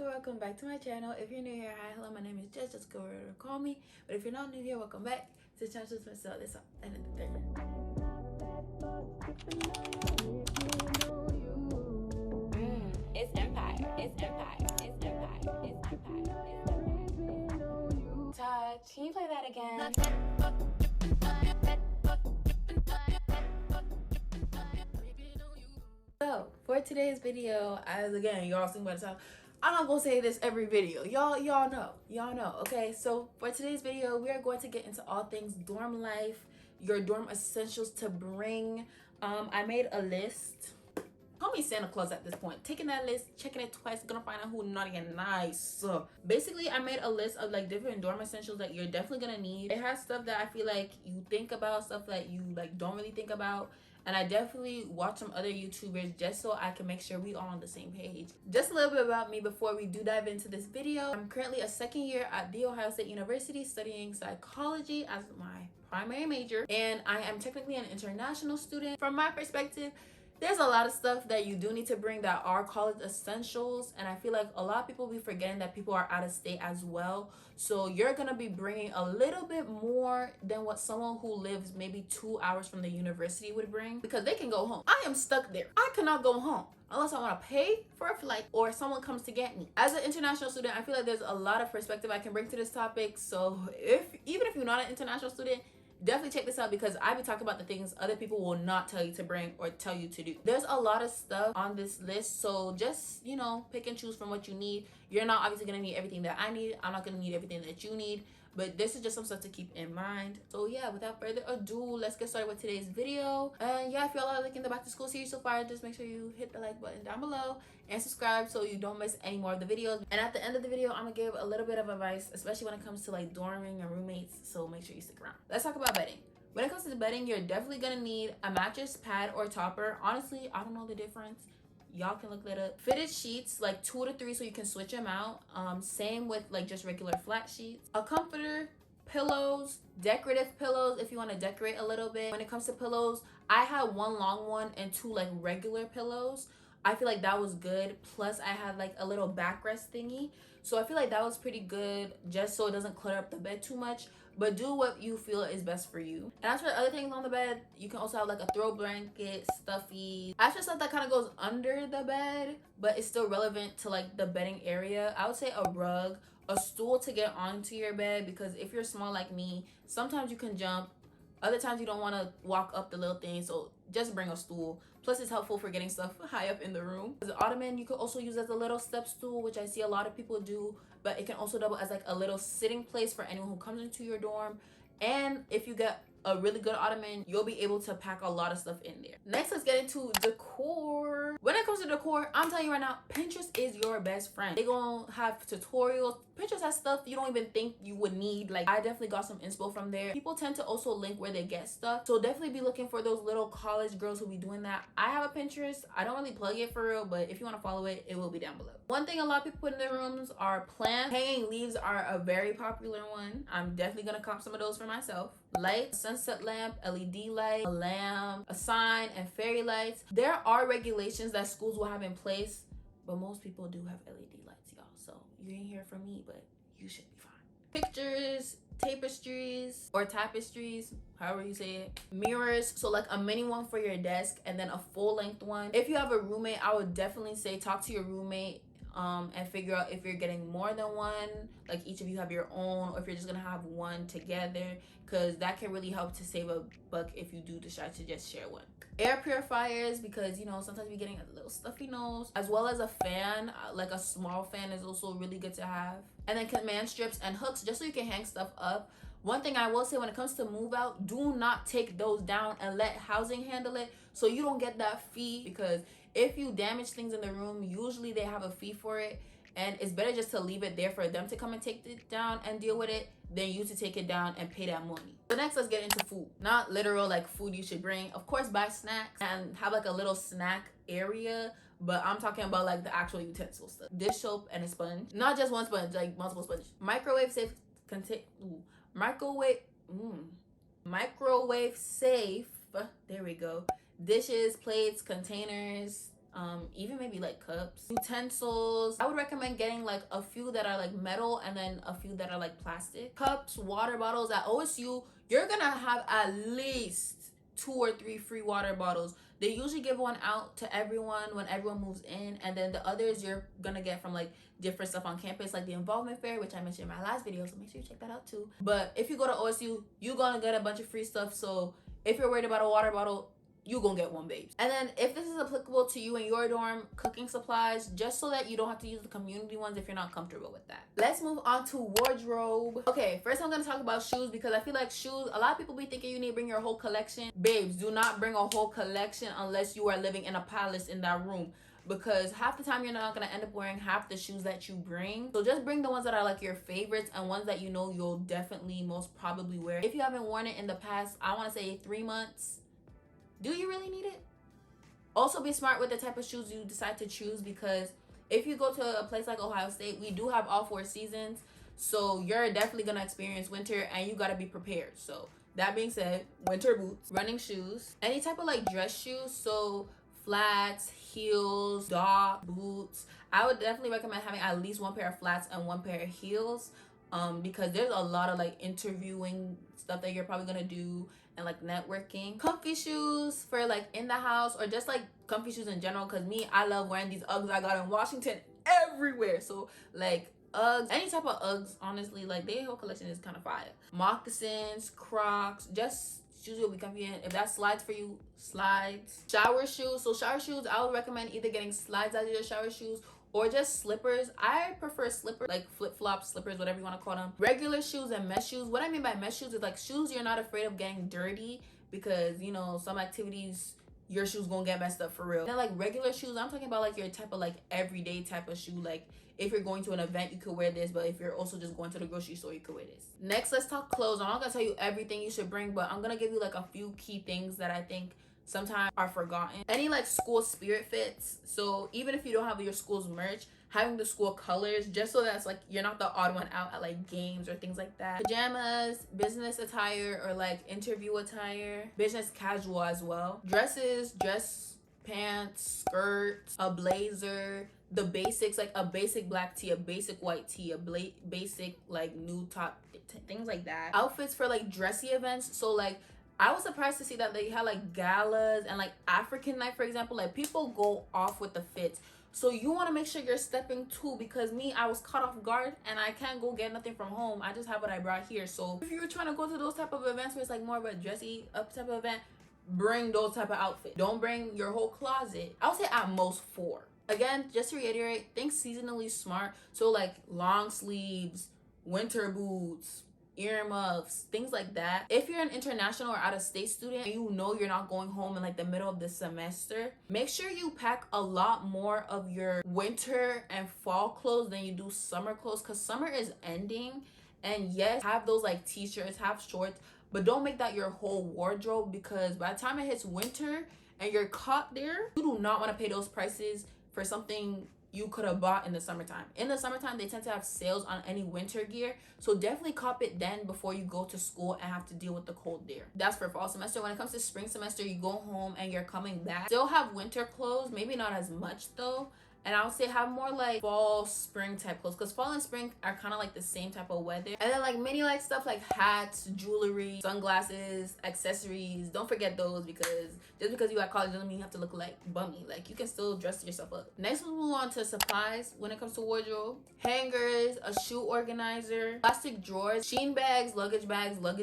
welcome back to my channel. If you're new here, hi, hello, my name is Jess, just go wherever to call me. But if you're not new here, welcome back to the channel. Just myself, this and then the third. It's Empire, it's Empire, it's Empire, it's Empire, it's Empire. Touch, can you play that again? So for today's video, as again y'all seen by the time, I'm not gonna say this every video. Y'all know. Okay, so for today's video, we are going to get into all things dorm life, your dorm essentials to bring. I made a list. Call me Santa Claus at this point. Taking that list, checking it twice, gonna find out who naughty and nice. Basically, I made a list of like different dorm essentials that you're definitely gonna need. It has stuff that I feel like you think about, stuff that you like don't really think about. And I definitely watch some other YouTubers just so I can make sure we all on the same page. Just a little bit about me before we do dive into this video. I'm currently a second year at The Ohio State University studying psychology as my primary major. And I am technically an international student. From my perspective, there's a lot of stuff that you do need to bring that are college essentials, and I feel like a lot of people be forgetting that people are out of state as well. So you're gonna be bringing a little bit more than what someone who lives maybe 2 hours from the university would bring, because they can go home. I am stuck there. I cannot go home unless I want to pay for a flight or someone comes to get me. As an international student, I feel like there's a lot of perspective I can bring to this topic. So even if you're not an international student, definitely check this out, because I be talking about the things other people will not tell you to bring or tell you to do. There's a lot of stuff on this list, so just, you know, pick and choose from what you need. You're not obviously gonna need everything that I need. I'm not gonna need everything that you need, but this is just some stuff to keep in mind. So yeah, without further ado, let's get started with today's video. And yeah, if y'all are liking the back to school series so far, just make sure you hit the like button down below and subscribe so you don't miss any more of the videos. And at the end of the video, I'm gonna give a little bit of advice, especially when it comes to like dorming and roommates, so make sure you stick around. Let's talk about bedding. When it comes to the bedding, you're definitely gonna need a mattress, pad, or topper. Honestly, I don't know the difference. Y'all can look that up. Fitted sheets, like 2 to 3, so you can switch them out. Same with like just regular flat sheets. A comforter, pillows, decorative pillows if you want to decorate a little bit. When it comes to pillows, I had 1 long one and 2 like regular pillows. I feel like that was good. Plus I had like a little backrest thingy, so I feel like that was pretty good, just so it doesn't clutter up the bed too much. But do what you feel is best for you. And as for the other things on the bed, you can also have like a throw blanket, stuffy, extra stuff that kind of goes under the bed but it's still relevant to like the bedding area. I would say a rug, a stool to get onto your bed, because if you're small like me, sometimes you can jump, other times you don't want to walk up the little thing, so just bring a stool. Plus it's helpful for getting stuff high up in the room. The ottoman you could also use as a little step stool, which I see a lot of people do, but it can also double as like a little sitting place for anyone who comes into your dorm. And if you get a really good ottoman, you'll be able to pack a lot of stuff in there. Next, let's get into decor. When it comes to decor, I'm telling you right now, Pinterest is your best friend. They gonna have tutorials. Pinterest has stuff you don't even think you would need. Like, I definitely got some inspo from there. People tend to also link where they get stuff, so definitely be looking for those little college girls who be doing that. I have a Pinterest. I don't really plug it for real, but if you want to follow it, it will be down below. One thing a lot of people put in their rooms are plants. Hanging leaves are a very popular one. I'm definitely gonna cop some of those for myself. Lights, sunset lamp, LED light, a lamp, a sign, and fairy lights. There are regulations that schools will have in place, but most people do have LED lights, y'all. So you ain't hear from me, but you should be fine. Pictures, tapestries, however you say it. Mirrors, so like a mini one for your desk and then a full length one. If you have a roommate, I would definitely say talk to your roommate and figure out if you're getting more than one, like each of you have your own, or if you're just gonna have one together, because that can really help to save a buck if you do decide to just share one. Air purifiers, because you know sometimes we're getting a little stuffy nose, as well as a fan. Like a small fan is also really good to have. And then command strips and hooks, just so you can hang stuff up. One thing I will say, when it comes to move out, do not take those down and let housing handle it, so you don't get that fee, because if you damage things in the room, usually they have a fee for it, and it's better just to leave it there for them to come and take it down and deal with it than you to take it down and pay that money. So next, let's get into food. Not literal like food you should bring. Of course, buy snacks and have like a little snack area, but I'm talking about like the actual utensil stuff. Dish soap and a sponge. Not just one sponge, like multiple sponges. Microwave safe microwave safe, there we go, dishes, plates, containers, even maybe like cups, utensils. I would recommend getting like a few that are like metal and then a few that are like plastic. Cups, water bottles. At OSU, you're gonna have at least 2 or 3 free water bottles. They usually give one out to everyone when everyone moves in, and then the others you're gonna get from like different stuff on campus, like the involvement fair, which I mentioned in my last video, so make sure you check that out too. But if you go to OSU, you're gonna get a bunch of free stuff, so if you're worried about a water bottle, you gonna get one, babes. And then if this is applicable to you in your dorm, cooking supplies, just so that you don't have to use the community ones if you're not comfortable with that. Let's move on to wardrobe. Okay, first I'm gonna talk about shoes, because I feel like shoes, a lot of people be thinking you need to bring your whole collection. Babes, do not bring a whole collection unless you are living in a palace in that room, because half the time you're not gonna end up wearing half the shoes that you bring. So just bring the ones that are like your favorites and ones that you know you'll definitely most probably wear. If you haven't worn it in the past, I want to say 3 months, do you really need it? Also be smart with the type of shoes you decide to choose, because if you go to a place like Ohio State, we do have all 4 seasons, so you're definitely gonna experience winter and you gotta be prepared. So that being said, winter boots, running shoes, any type of like dress shoes, so flats, heels, dock, boots. I would definitely recommend having at least 1 pair of flats and 1 pair of heels, because there's a lot of like interviewing stuff that you're probably gonna do and like networking. Comfy shoes for like in the house, or just like comfy shoes in general, because me, I love wearing these Uggs I got in Washington everywhere. So like Uggs, any type of Uggs, honestly, like their whole collection is kind of fire. Moccasins, Crocs, just shoes you'll be comfy in. If that slides for you, slides. Shower shoes. So shower shoes, I would recommend either getting slides out of your shower shoes or just slippers. I prefer slippers, like flip-flops, slippers, whatever you want to call them. Regular shoes and mesh shoes. What I mean by mesh shoes is like shoes you're not afraid of getting dirty, because you know some activities your shoes gonna get messed up for real. And then like regular shoes, I'm talking about like your type of like everyday type of shoe. Like if you're going to an event, you could wear this, but if you're also just going to the grocery store, you could wear this. Next, let's talk clothes. I'm not gonna tell you everything you should bring, but I'm gonna give you like a few key things that I think sometimes are forgotten. Any like school spirit fits. So even if you don't have your school's merch, having the school colors, just so that's like you're not the odd one out at like games or things like that. Pajamas, business attire, or like interview attire, business casual as well. Dresses, dress pants, skirts, a blazer, the basics, like a basic black tee, a basic white tee, a basic like nude top, things like that. Outfits for like dressy events. So like I was surprised to see that they had like galas and like African night, for example. Like people go off with the fits. So you want to make sure you're stepping too, because me, I was caught off guard and I can't go get nothing from home. I just have what I brought here. So if you're trying to go to those type of events where it's like more of a dressy up type of event, bring those type of outfits. Don't bring your whole closet. I would say at most 4. Again, just to reiterate, think seasonally smart. So like long sleeves, winter boots, earmuffs, things like that. If you're an international or out of state student and you know you're not going home in like the middle of the semester, make sure you pack a lot more of your winter and fall clothes than you do summer clothes, because summer is ending. And yes, have those like t-shirts, have shorts, but don't make that your whole wardrobe, because by the time it hits winter and you're caught there, you do not want to pay those prices for something you could have bought in the summertime. In the summertime, they tend to have sales on any winter gear, so definitely cop it then before you go to school and have to deal with the cold there. That's for fall semester. When it comes to spring semester, you go home and you're coming back, still have winter clothes, maybe not as much though. And I would say have more like fall, spring type clothes, because fall and spring are kind of like the same type of weather. And then like mini like stuff like hats, jewelry, sunglasses, accessories. Don't forget those, because just because you at college doesn't mean you have to look like bummy. Like you can still dress yourself up. Next, we'll move on to supplies when it comes to wardrobe. Hangers, a shoe organizer, plastic drawers, shein bags, luggage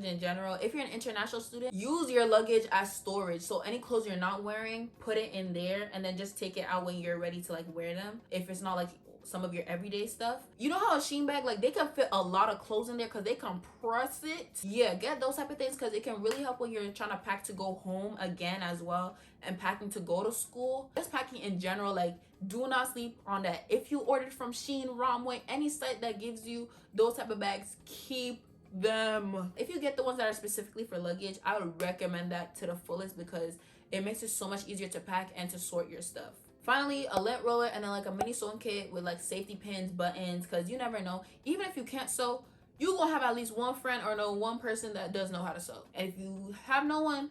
in general. If you're an international student, use your luggage as storage. So any clothes you're not wearing, put it in there and then just take it out when you're ready to like wear them, if it's not like some of your everyday stuff. You know how a shein bag, like they can fit a lot of clothes in there because they compress it. Yeah, get those type of things, because it can really help when you're trying to pack to go home again as well, and packing to go to school. Just packing in general, like do not sleep on that. If you ordered from Shein, Romway, any site that gives you those type of bags, keep them. If you get the ones that are specifically for luggage, I would recommend that to the fullest, because it makes it so much easier to pack and to sort your stuff. Finally, a lint roller, and then like a mini sewing kit with like safety pins, buttons, because you never know. Even if you can't sew, you gonna have at least one friend or know one person that does know how to sew. And if you have no one,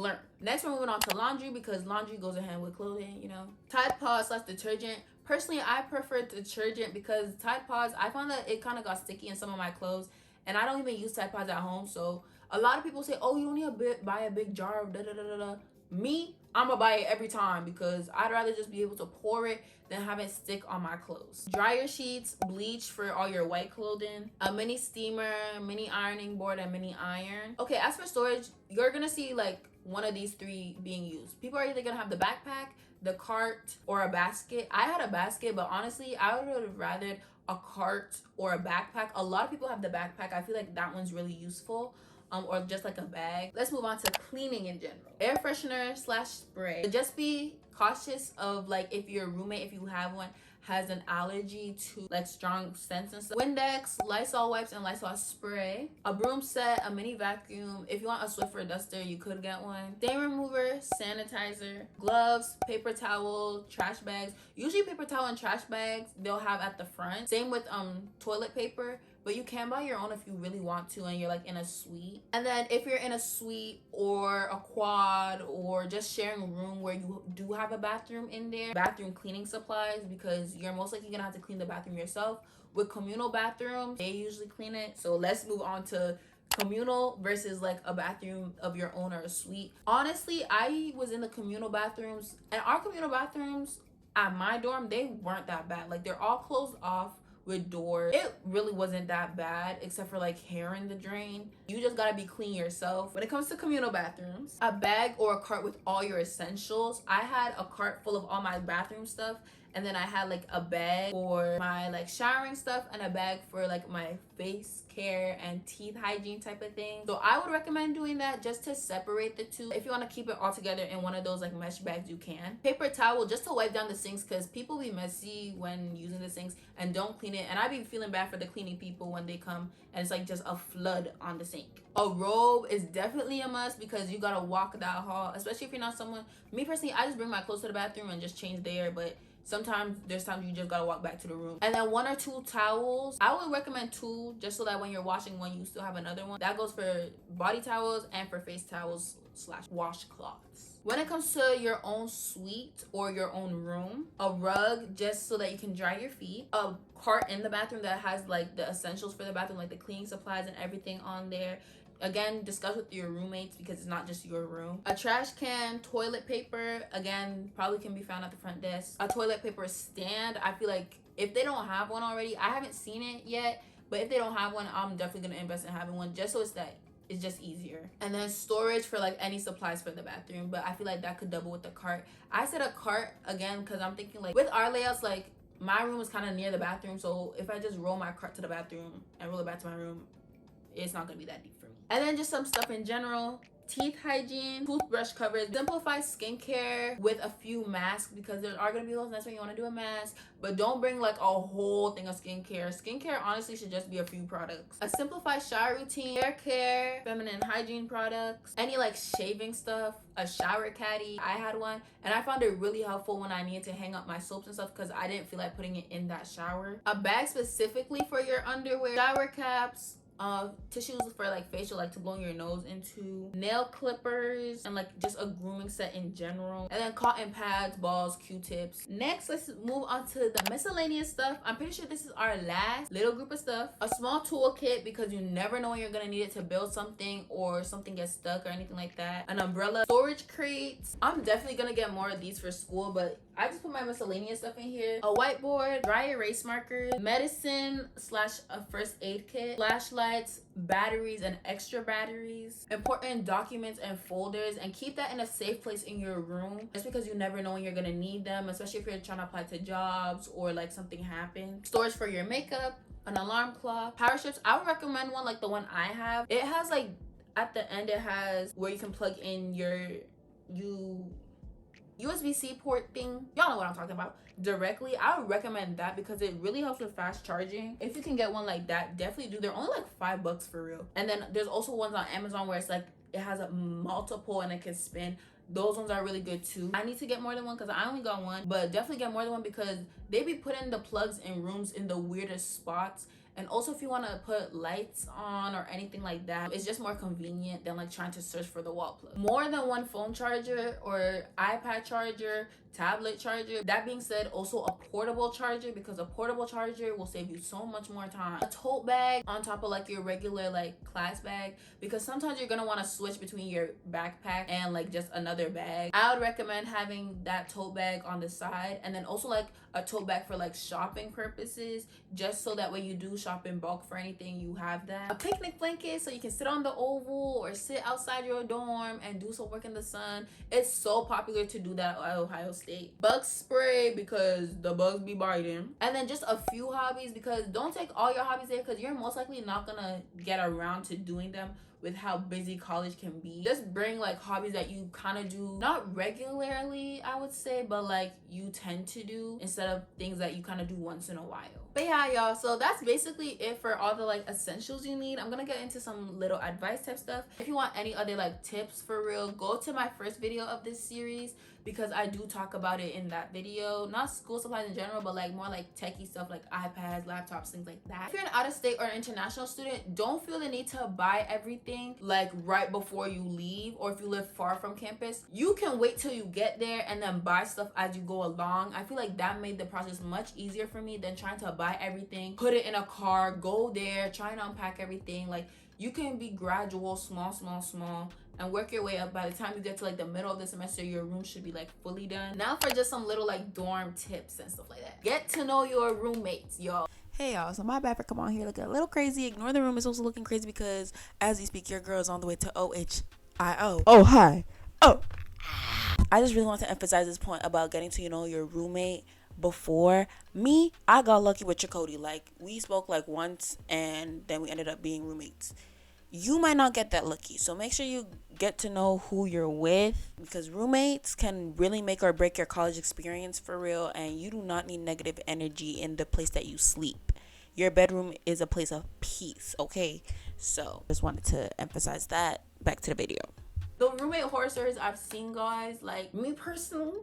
learn. Next, we're moving on to laundry because laundry goes hand with clothing, you know. Tide Pod / detergent. Personally, I prefer detergent because Tide Pods, I found that it kind of got sticky in some of my clothes, and I don't even use Tide Pods at home. So a lot of people say, oh, you don't need to buy a big jar of da-da-da-da-da. Me, I'm gonna buy it every time because I'd rather just be able to pour it than have it stick on my clothes. Dryer sheets, bleach for all your white clothing, a mini steamer, mini ironing board, and mini iron. Okay, as for storage, you're gonna see like one of these three being used. People are either gonna have the backpack, the cart, or a basket. I had a basket, but honestly, I would have rather a cart or a backpack. A lot of people have the backpack. I feel like that one's really useful. Or just like a bag. Let's move on to cleaning in general. Air freshener / spray. Just be cautious of like if your roommate, if you have one, has an allergy to like strong scents and stuff. Windex, Lysol wipes, and Lysol spray. A broom set, a mini vacuum. If you want a Swiffer duster, you could get one. Stain remover, sanitizer, gloves, paper towel, trash bags. Usually paper towel and trash bags they'll have at the front. Same with toilet paper. But you can buy your own if you really want to and you're like in a suite. And then if you're in a suite or a quad or just sharing a room where you do have a bathroom in there, bathroom cleaning supplies, because you're most likely gonna have to clean the bathroom yourself. With communal bathrooms, they usually clean it. So let's move on to communal versus like a bathroom of your own or a suite. Honestly, I was in the communal bathrooms, and our communal bathrooms at my dorm, they weren't that bad. Like they're all closed off with doors. It really wasn't that bad except for like hair in the drain. You just gotta be clean yourself. When it comes to communal bathrooms, a bag or a cart with all your essentials. I had a cart full of all my bathroom stuff, and then I had like a bag for my like showering stuff and a bag for like my face care and teeth hygiene type of thing. So I would recommend doing that just to separate the two. If you want to keep it all together in one of those like mesh bags, you can. Paper towel just to wipe down the sinks because people be messy when using the sinks and don't clean it. And I be feeling bad for the cleaning people when they come and it's like just a flood on the sink. A robe is definitely a must because you gotta walk that hall, especially if you're not someone. Me personally, I just bring my clothes to the bathroom and just change there, but sometimes there's times you just gotta walk back to the room. And then 1 or 2 towels. I would recommend 2 just so that when you're washing one, you still have another one. That goes for body towels and for face towels / washcloths. When it comes to your own suite or your own room, a rug just so that you can dry your feet, a cart in the bathroom that has like the essentials for the bathroom, like the cleaning supplies and everything on there. Again, discuss with your roommates because it's not just your room. A trash can, toilet paper, again, probably can be found at the front desk. A toilet paper stand. I feel like if they don't have one already, I haven't seen it yet, but if they don't have one, I'm definitely gonna invest in having one just so it's just easier. And then storage for like any supplies for the bathroom, but I feel like that could double with the cart. I said a cart again because I'm thinking like with our layouts, like my room is kind of near the bathroom, so if I just roll my cart to the bathroom and roll it back to my room, it's not gonna be that deep for me. And then just some stuff in general. Teeth hygiene, toothbrush covers, simplify skincare with a few masks because there are gonna be those nights when you want to do a mask, but don't bring like a whole thing of skincare. Skincare honestly should just be a few products. A simplified shower routine, hair care, feminine hygiene products, any like shaving stuff, a shower caddy. I had one and I found it really helpful when I needed to hang up my soaps and stuff because I didn't feel like putting it in that shower. A bag specifically for your underwear, shower caps, tissues for like facial, like to blow your nose into, nail clippers, and like just a grooming set in general, and then cotton pads, balls, Q-tips. Next, let's move on to the miscellaneous stuff. I'm pretty sure this is our last little group of stuff. A small toolkit because you never know when you're gonna need it to build something or something gets stuck or anything like that. An umbrella, storage crates. I'm definitely gonna get more of these for school, but I just put my miscellaneous stuff in here. A whiteboard, dry erase markers, medicine / a first aid kit, flashlights, batteries and extra batteries, important documents and folders, and keep that in a safe place in your room just because you never know when you're gonna need them, especially if you're trying to apply to jobs or like something happens. Storage for your makeup, an alarm clock, power strips. I would recommend one like the one I have. It has like at the end it has where you can plug in your USB-C port thing. Y'all know what I'm talking about. Directly, I would recommend that because it really helps with fast charging. If you can get one like that, definitely do. They're only like $5 for real. And then there's also ones on Amazon where it's like it has a multiple and it can spin. Those ones are really good too. I need to get more than one because I only got one, but definitely get more than one because they be putting the plugs in rooms in the weirdest spots, And also if you want to put lights on or anything like that, it's just more convenient than like trying to search for the wall plug. More than one phone charger or iPad charger, tablet charger. That being said, also a portable charger, because a portable charger will save you so much more time. A tote bag on top of like your regular like class bag, because sometimes you're gonna want to switch between your backpack and like just another bag. I would recommend having that tote bag on the side, and then also like a tote bag for like shopping purposes, just so that when you do shop in bulk for anything, you have that. A picnic blanket so you can sit on the oval or sit outside your dorm and do some work in the sun. It's so popular to do that at Ohio State. Bug spray, because the bugs be biting. And then just a few hobbies, because don't take all your hobbies there, because you're most likely not gonna get around to doing them with how busy college can be. Just bring like hobbies that you kind of do not regularly, I would say, but like you tend to do, instead of things that you kind of do once in a while. But yeah, y'all, so that's basically it for all the like essentials you need. I'm gonna get into some little advice type stuff. If you want any other like tips for real, go to my first video of this series, because I do talk about it in that video. Not school supplies in general, but like more like techie stuff like iPads, laptops, things like that. If you're an out-of-state or international student, don't feel the need to buy everything like right before you leave, or if you live far from campus, you can wait till you get there and then buy stuff as you go along. I feel like that made the process much easier for me than trying to buy everything, put it in a car, go there, trying to unpack everything. Like, you can be gradual, small, and work your way up. By the time you get to like the middle of the semester, your room should be like fully done. Now for just some little like dorm tips and stuff like that. Get to know your roommates, y'all. Hey y'all, so my bad for coming on here looking a little crazy. Ignore the room is also looking crazy, because as you speak, your girl is on the way to OHIO. Oh, hi. Oh. I just really want to emphasize this point about getting to know your roommate before. Me, I got lucky with Chakoti. Like, we spoke like once and then we ended up being roommates. You might not get that lucky, so make sure you get to know who you're with, because roommates can really make or break your college experience for real, and you do not need negative energy in the place that you sleep. Your bedroom is a place of peace, okay? So just wanted to emphasize that. Back to the video. The roommate horror stories I've seen, guys, like me personally,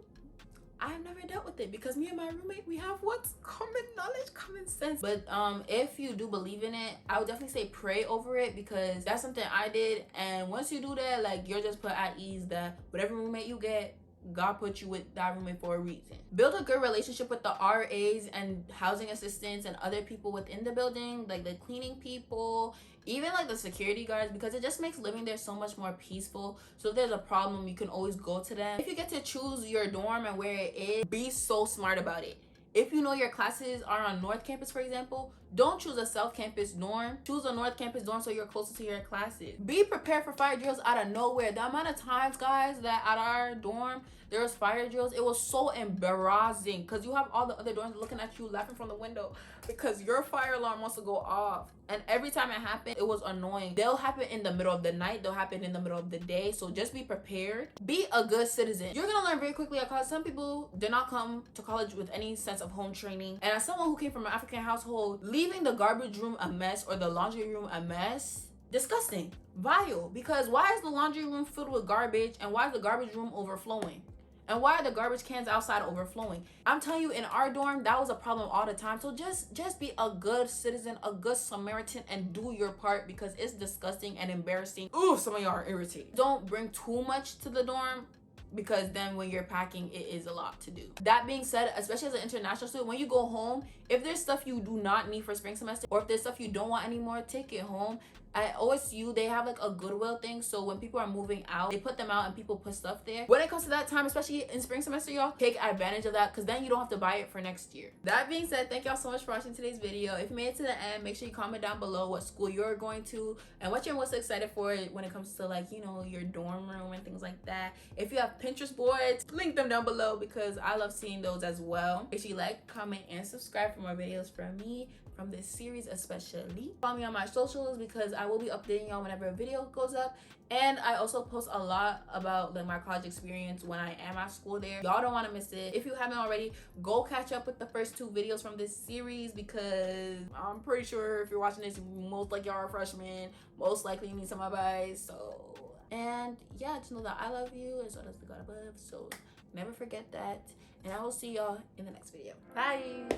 I've never dealt with it, because me and my roommate, we have what's common knowledge, common sense. But if you do believe in it, I would definitely say pray over it, because that's something I did. And once you do that, like, you're just put at ease that whatever roommate you get, God put you with that roommate for a reason. Build a good relationship with the RAs and housing assistants and other people within the building, like the cleaning people, even like the security guards, because it just makes living there so much more peaceful. So if there's a problem, you can always go to them. If you get to choose your dorm and where it is, be so smart about it. If you know your classes are on North Campus, for example, don't choose a South Campus dorm. Choose a North Campus dorm so you're closer to your classes. Be prepared for fire drills out of nowhere. The amount of times, guys, that at our dorm there was fire drills, it was so embarrassing, because you have all the other dorms looking at you laughing from the window because your fire alarm wants to go off. And every time it happened, it was annoying. They'll happen in the middle of the night, they'll happen in the middle of the day, so just be prepared. Be a good citizen. You're gonna learn very quickly, because some people did not come to college with any sense of home training. And as someone who came from an African household, leaving the garbage room a mess or the laundry room a mess, disgusting, vile. Because why is the laundry room filled with garbage, and why is the garbage room overflowing? And why are the garbage cans outside overflowing? I'm telling you, in our dorm, that was a problem all the time. So just be a good citizen, a good Samaritan, and do your part, because it's disgusting and embarrassing. Ooh, some of y'all are irritated. Don't bring too much to the dorm, because then when you're packing, it is a lot to do. That being said, especially as an international student, when you go home, if there's stuff you do not need for spring semester, or if there's stuff you don't want anymore, take it home. At OSU, they have like a Goodwill thing, so when people are moving out, they put them out and people put stuff there. When it comes to that time, especially in spring semester, y'all, take advantage of that, because then you don't have to buy it for next year. That being said, thank y'all so much for watching today's video. If you made it to the end, make sure you comment down below what school you're going to and what you're most excited for when it comes to, like, you know, your dorm room and things like that. If you have Pinterest boards, link them down below, because I love seeing those as well. Make sure you like, comment, and subscribe for more videos from me, from this series especially. Follow me on my socials, because I will be updating y'all whenever a video goes up. And I also post a lot about like my college experience when I am at school there. Y'all don't want to miss it. If you haven't already, go catch up with the first 2 videos from this series, because I'm pretty sure if you're watching this, most like y'all are freshmen, most likely you need some advice. So, and yeah, just know that I love you, and so does the God above. So never forget that. And I will see y'all in the next video. Bye.